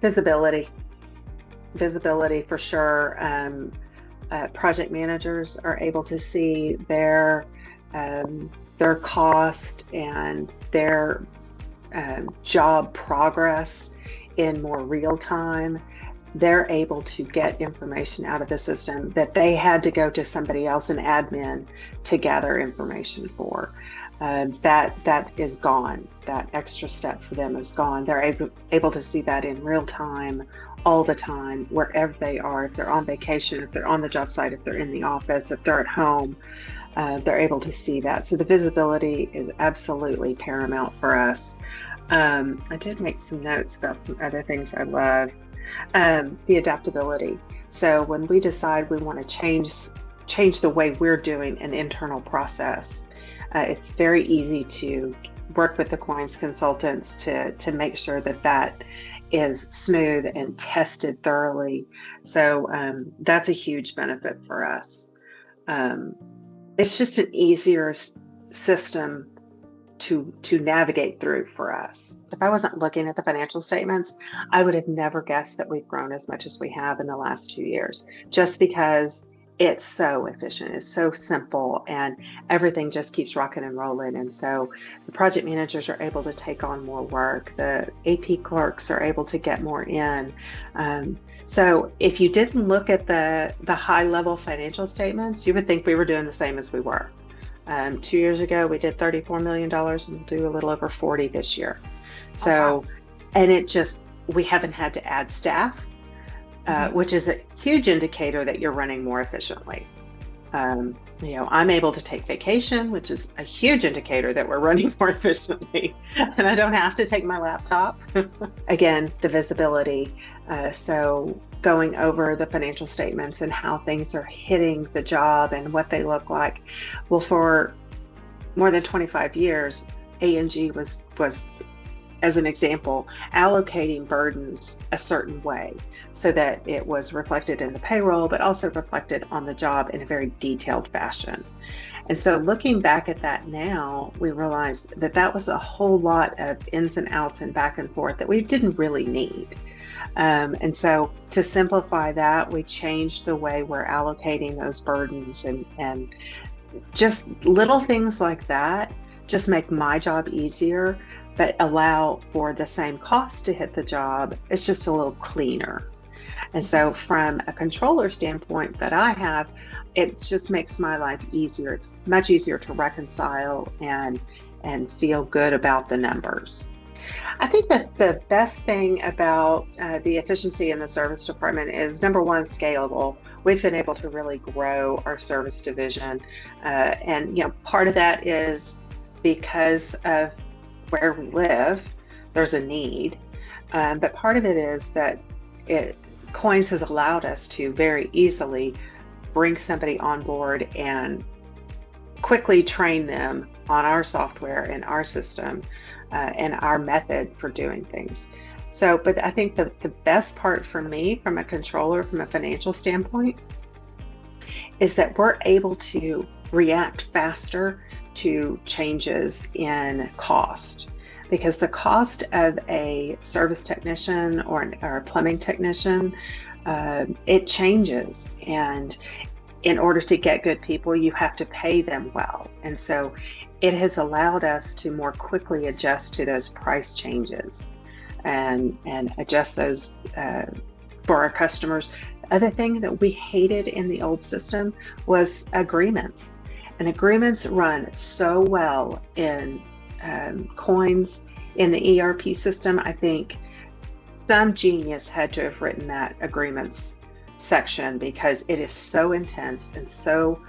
Visibility, visibility for sure. Project managers are able to see their cost and their job progress in more real time. They're able to get information out of the system that they had to go to somebody else in admin to gather information for. That is gone. That extra step for them is gone. They're able to see that in real time, all the time, wherever they are. If they're on vacation, if they're on the job site, if they're in the office, if they're at home, they're able to see that. So the visibility is absolutely paramount for us. I did make some notes about some other things I love. The adaptability. So when we decide we want to change the way we're doing an internal process, it's very easy to work with the Coins consultants to make sure that is smooth and tested thoroughly. So that's a huge benefit for us. It's just an easier system to navigate through for us. If I wasn't looking at the financial statements, I would have never guessed that we've grown as much as we have in the last 2 years, just because it's so efficient, it's so simple, and everything just keeps rocking and rolling. And so the project managers are able to take on more work. The AP clerks are able to get more in. So if you didn't look at the high level financial statements, you would think we were doing the same as we were. 2 years ago, we did $34 million, and we'll do a little over 40 this year. So, oh, wow. And we haven't had to add staff, which is a huge indicator that you're running more efficiently. I'm able to take vacation, which is a huge indicator that we're running more efficiently, and I don't have to take my laptop. Again, the visibility. So going over the financial statements and how things are hitting the job and what they look like. Well, for more than 25 years, A&G was, as an example, allocating burdens a certain way so that it was reflected in the payroll, but also reflected on the job in a very detailed fashion. And so looking back at that now, we realized that was a whole lot of ins and outs and back and forth that we didn't really need. And so to simplify that, we changed the way we're allocating those burdens, and just little things like that just make my job easier, but allow for the same cost to hit the job. It's just a little cleaner. And so from a controller standpoint that I have, it just makes my life easier. It's much easier to reconcile and feel good about the numbers. I think that the best thing about the efficiency in the service department is, number one, scalable. We've been able to really grow our service division. And part of that is because of where we live, there's a need. But part of it is that Coins has allowed us to very easily bring somebody on board and quickly train them on our software and our system and our method for doing things. So, but I think the best part for me, from a controller, from a financial standpoint, is that we're able to react faster to changes in cost. Because the cost of a service technician or a plumbing technician, it changes. And in order to get good people, you have to pay them well. And so it has allowed us to more quickly adjust to those price changes and adjust those for our customers. The other thing that we hated in the old system was agreements. And agreements run so well in Coins in the ERP system. I think some genius had to have written that agreements section, because it is so intense and so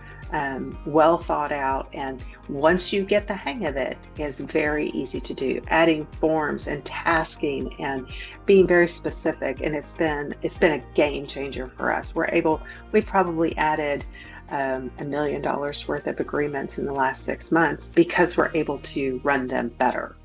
well thought out, and once you get the hang of it, it's very easy to do. Adding forms and tasking and being very specific, and it's been a game changer for us. We've probably added $1 million worth of agreements in the last 6 months because we're able to run them better.